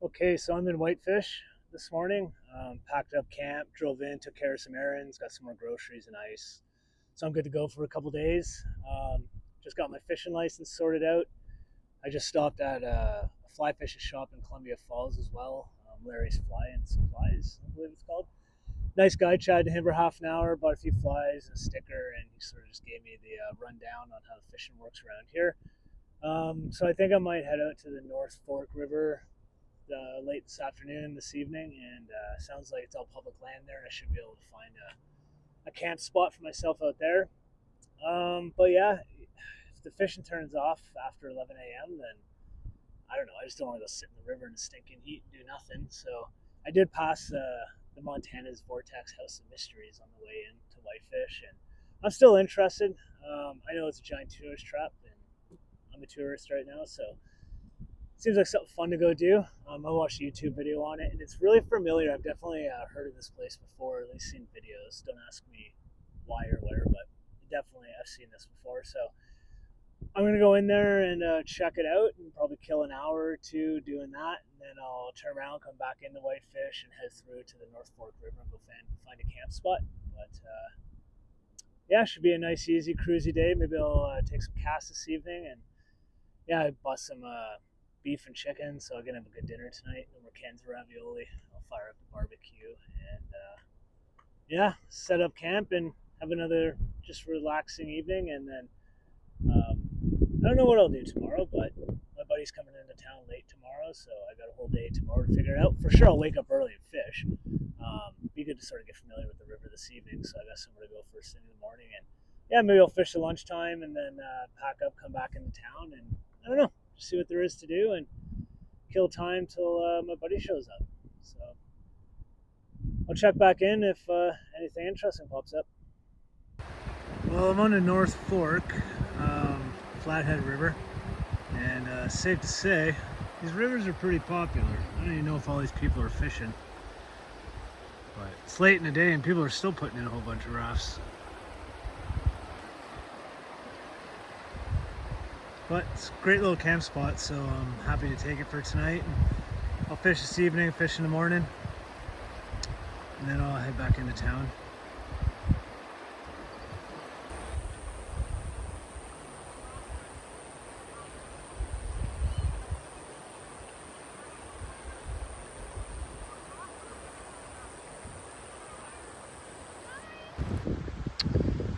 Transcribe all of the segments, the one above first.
Okay, so I'm in Whitefish this morning. Packed up camp, drove in, took care of some errands, got some more groceries and ice. So I'm good to go for a couple days. Just got my fishing license sorted out. I just stopped at a fly fishing shop in Columbia Falls as well. Larry's Fly and Supplies, I believe it's called. Nice guy, chatted to him for half an hour, bought a few flies and a sticker, and he sort of just gave me the rundown on how the fishing works around here. So I think I might head out to the North Fork River late this afternoon, this evening, and sounds like it's all public land there, and I should be able to find a camp spot for myself out there. But yeah, if the fishing turns off after 11 a.m., then I don't know. I just don't want to go sit in the river in the stinking heat and do nothing. So I did pass the Montana's Vortex House of Mysteries on the way in to Whitefish, and I'm still interested. I know it's a giant tourist trap, and I'm a tourist right now, so seems like something fun to go do. I watched a YouTube video on it, and it's really familiar. I've definitely heard of this place before, or at least seen videos. Don't ask me why or where, but definitely I've seen this before. So I'm gonna go in there and check it out, and probably kill an hour or two doing that, and then I'll turn around, come back into Whitefish, and head through to the North Fork River and go find a camp spot. But yeah, it should be a nice, easy, cruisy day. Maybe I'll take some casts this evening, and yeah, I bought some beef and chicken, so I'm gonna have a good dinner tonight. No more cans of ravioli. I'll fire up the barbecue and yeah, set up camp and have another just relaxing evening. And then I don't know what I'll do tomorrow, but my buddy's coming into town late tomorrow, so I got a whole day tomorrow to figure it out. For sure, I'll wake up early and fish. Be good to sort of get familiar with the river this evening, so I got somewhere to go first thing in the morning. And yeah, maybe I'll fish at lunchtime and then pack up, come back into town, and I don't know, see what there is to do and kill time till my buddy shows up. So I'll check back in if anything interesting pops up. Well, I'm on the North Fork, Flathead River, and safe to say, these rivers are pretty popular. I don't even know if all these people are fishing, but it's late in the day and people are still putting in a whole bunch of rafts. But it's a great little camp spot, so I'm happy to take it for tonight. I'll fish this evening, fish in the morning, and then I'll head back into town.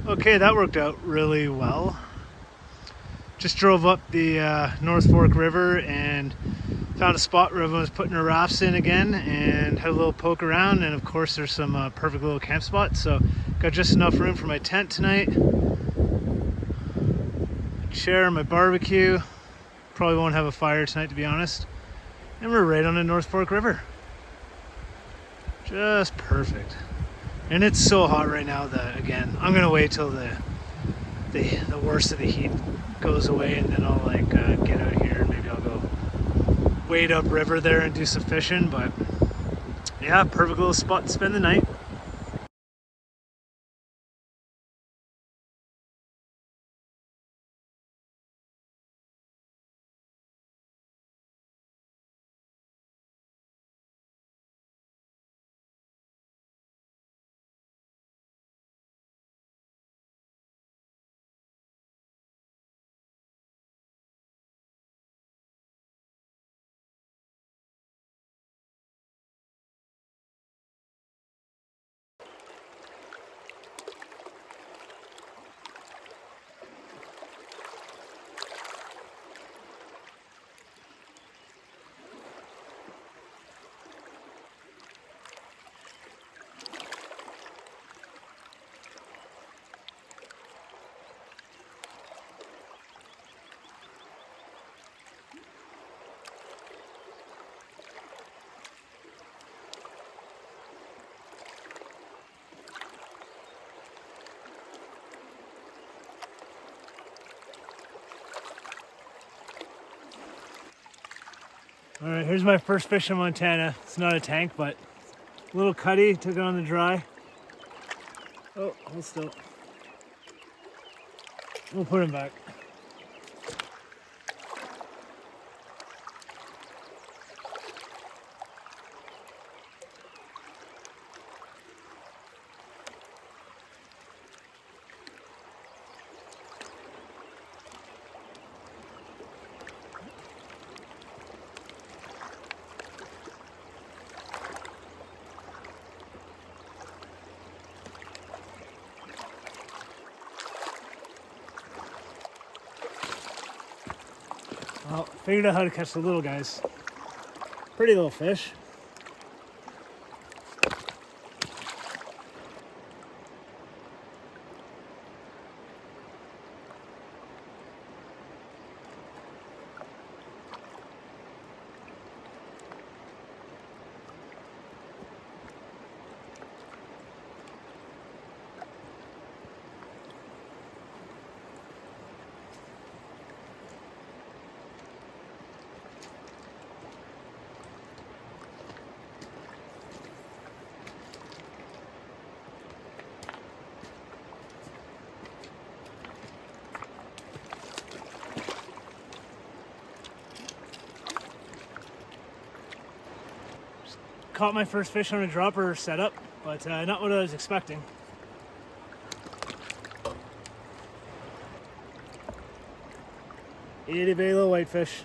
Okay, that worked out really well. Just drove up the North Fork River and found a spot where everyone was putting their rafts in again, and had a little poke around, and of course there's some perfect little camp spots, so got just enough room for my tent tonight, chair, my barbecue. Probably won't have a fire tonight, to be honest, and we're right on the North Fork River. Just perfect. And it's so hot right now that, again, I'm gonna wait till the worst of the heat goes away, and then I'll get out here and maybe I'll go wade up river there and do some fishing. But yeah, perfect little spot to spend the night. All right, here's my first fish in Montana. It's not a tank, but a little cutty, took it on the dry. Oh, hold still. We'll put him back. Figured out how to catch the little guys. Pretty little fish. Caught my first fish on a dropper setup, but not what I was expecting. Itty bitty little whitefish.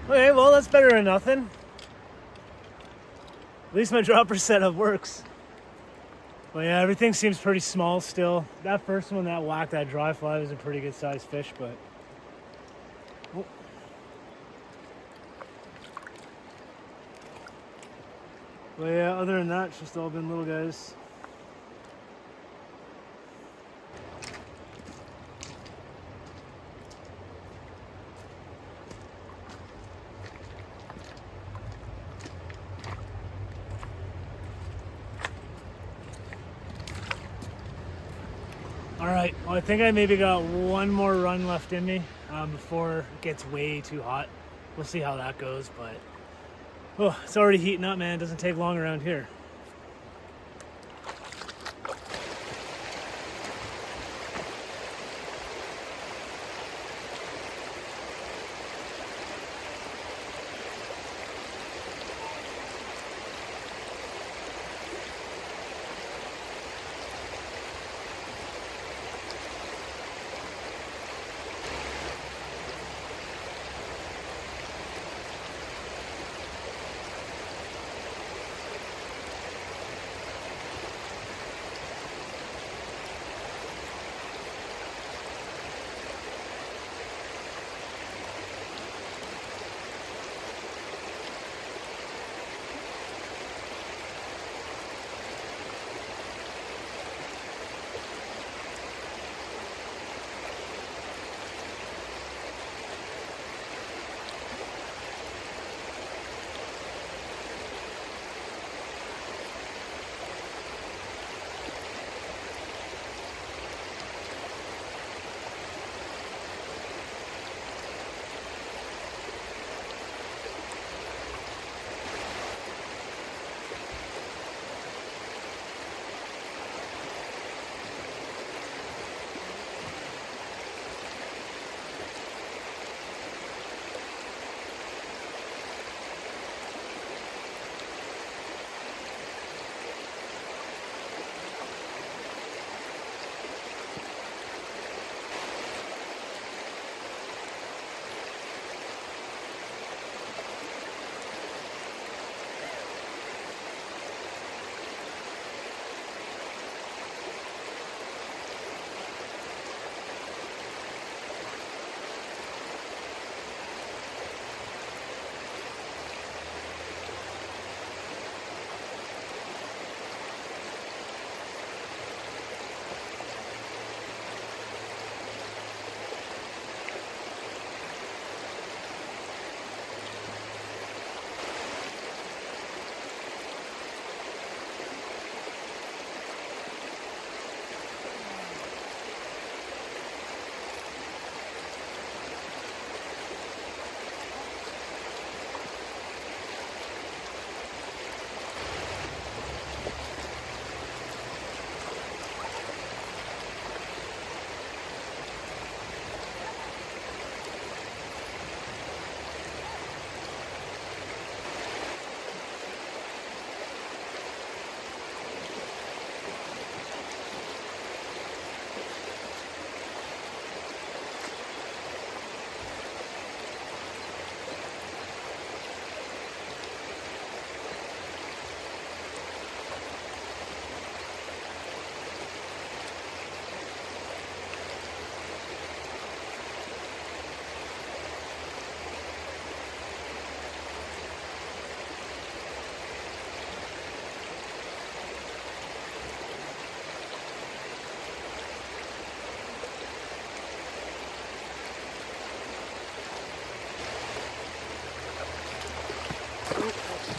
Okay, well that's better than nothing. At least my dropper setup works. But yeah, everything seems pretty small still. That first one that whacked that dry fly was a pretty good sized fish, but yeah, other than that, it's just all been little guys. All right, well, I think I maybe got one more run left in me before it gets way too hot. We'll see how that goes, but oh, it's already heating up, man. It doesn't take long around here.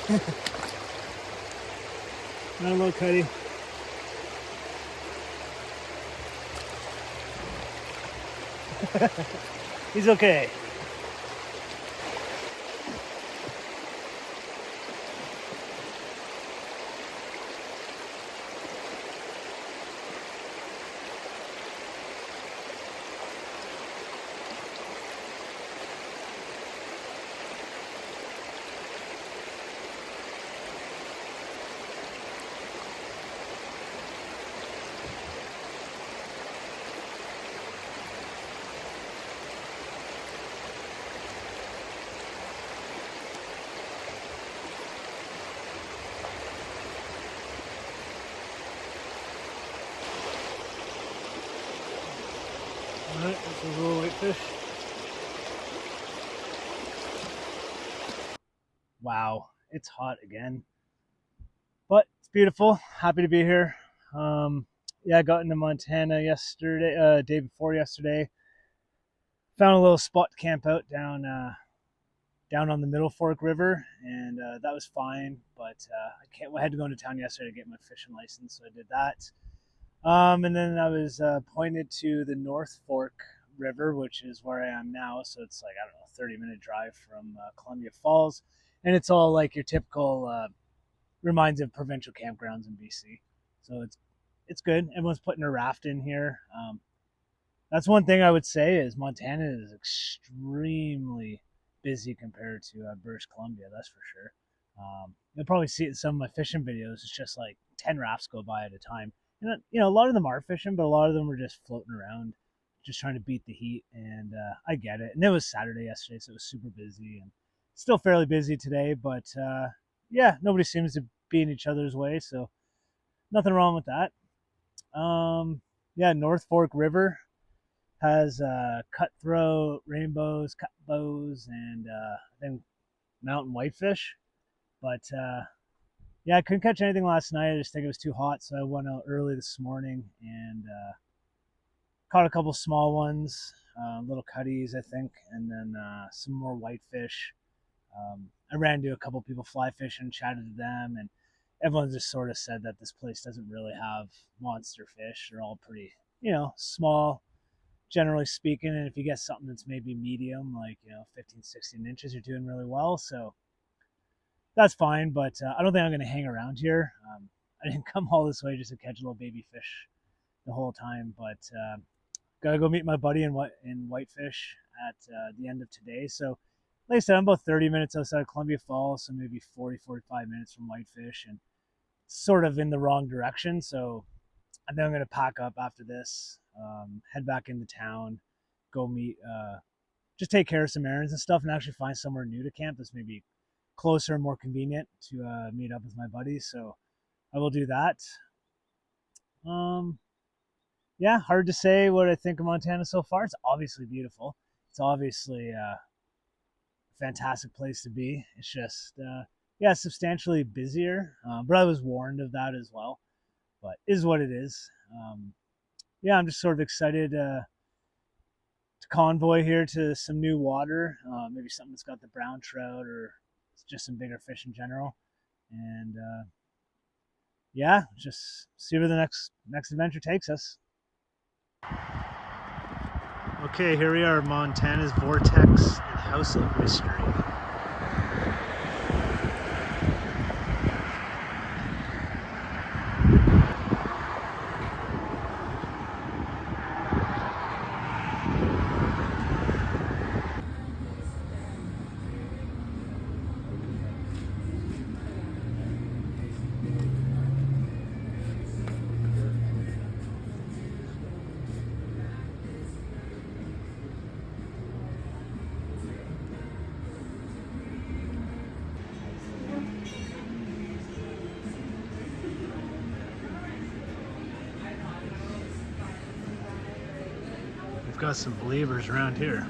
Not a little cutty. He's okay. Alright, this is a little whitefish. Wow, it's hot again. But it's beautiful. Happy to be here. Yeah, I got into Montana yesterday, day before yesterday. Found a little spot to camp out down on the Middle Fork River, and that was fine. But I had to go into town yesterday to get my fishing license, so I did that. And then I was pointed to the North Fork River, which is where I am now. So it's like, I don't know, 30-minute drive from Columbia Falls. And it's all like your typical, reminds of provincial campgrounds in BC. So it's good. Everyone's putting a raft in here. That's one thing I would say is Montana is extremely busy compared to British Columbia, that's for sure. You'll probably see it in some of my fishing videos. It's just like 10 rafts go by at a time. And, a lot of them are fishing, but a lot of them are just floating around, just trying to beat the heat. And I get it. And it was Saturday yesterday, so it was super busy and still fairly busy today. But yeah, nobody seems to be in each other's way, so nothing wrong with that. Yeah, North Fork River has cutthroat, rainbows, cut bows, and I think mountain whitefish. But yeah, I couldn't catch anything last night. I just think it was too hot, so I went out early this morning and caught a couple small ones, little cutties, I think, and then some more whitefish. I ran into a couple people fly fishing, chatted to them, and everyone just sort of said that this place doesn't really have monster fish. They're all pretty, small, generally speaking. And if you get something that's maybe medium, like, 15, 16 inches, you're doing really well. So that's fine, but I don't think I'm going to hang around here. I didn't come all this way just to catch a little baby fish the whole time, but gotta go meet my buddy in Whitefish at the end of today. So like I said, I'm about 30 minutes outside of Columbia Falls, so maybe 40, 45 minutes from Whitefish, and sort of in the wrong direction. So I think I'm going to pack up after this, head back into town, go meet, just take care of some errands and stuff, and actually find somewhere new to camp that's maybe closer and more convenient to meet up with my buddies. So I will do that. Yeah, hard to say what I think of Montana so far. It's obviously beautiful. It's obviously fantastic place to be. It's just yeah, substantially busier, but I was warned of that as well. But it is what it is. Yeah, I'm just sort of excited to convoy here to some new water, maybe something that's got the brown trout or just some bigger fish in general. And yeah, just see where the next adventure takes us. Okay, here we are, Montana's Vortex and House of Mystery. We've got some believers around here.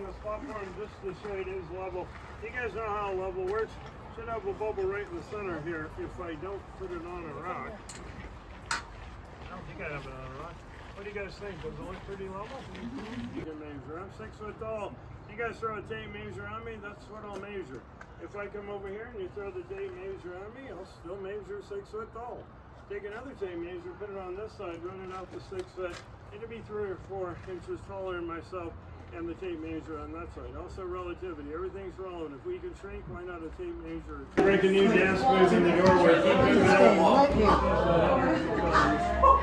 this platform just to show it is level. You guys know how level works. Should have a bubble right in the center here if I don't put it on a rock. I don't think I have it on a rock. What do you guys think? Does it look pretty level? You can measure. I'm 6 foot tall. You guys throw a tape measure on me, that's what I'll measure. If I come over here and you throw the tape measure on me, I'll still measure 6 foot tall. Take another tape measure, put it on this side, run it out to 6 foot. It'll be 3 or 4 inches taller than myself and the tape measure on that side. Also relativity, everything's relative. If we can shrink, why not a tape measure? Break a new dance move in the doorway.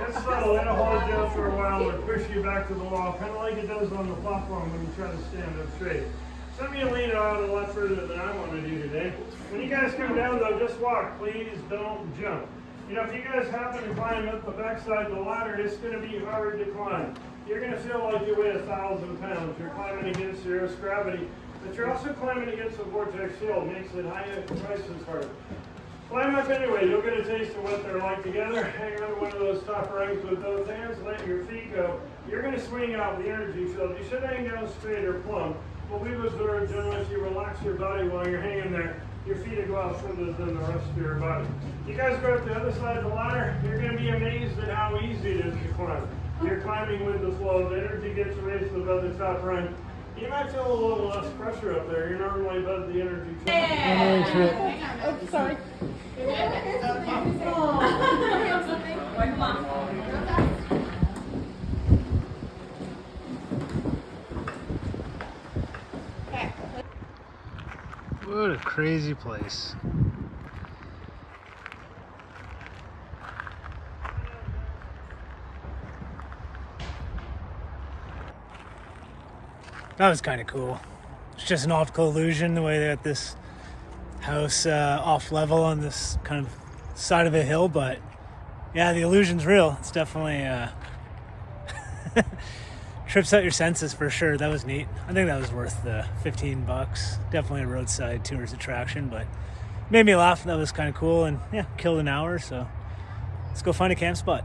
It's subtle, it'll hold you up for a while or push you back to the wall, kind of like it does on the platform when you try to stand up straight. Some of you lean out a lot further than I want to do today. When you guys come down though, just walk, please don't jump. You know, if you guys happen to climb up the backside of the ladder, it's going to be hard to climb. You're going to feel like you weigh 1,000 pounds. You're climbing against the Earth's gravity, but you're also climbing against the vortex field. Makes it twice as hard. Climb up anyway. You'll get a taste of what they're like together. Hang on to one of those top rungs with both hands. Let your feet go. You're going to swing out the energy field. You should hang down straight or plumb. What we've observed, generally, if you relax your body while you're hanging there, your feet will go out further than the rest of your body. You guys go up the other side of the ladder, you're going to be amazed at how easy it is to climb. You're climbing with the flow. The energy gets raised above the top rung. You might feel a little less pressure up there. You're normally above the energy field. Oh, sorry. What a crazy place. That was kind of cool. It's just an optical illusion the way they got this house off level on this kind of side of a hill, but yeah, the illusion's real. It's definitely trips out your senses for sure. That was neat. I think that was worth the $15. Definitely a roadside tourist attraction, but made me laugh. That was kind of cool, and yeah, killed an hour, so let's go find a camp spot.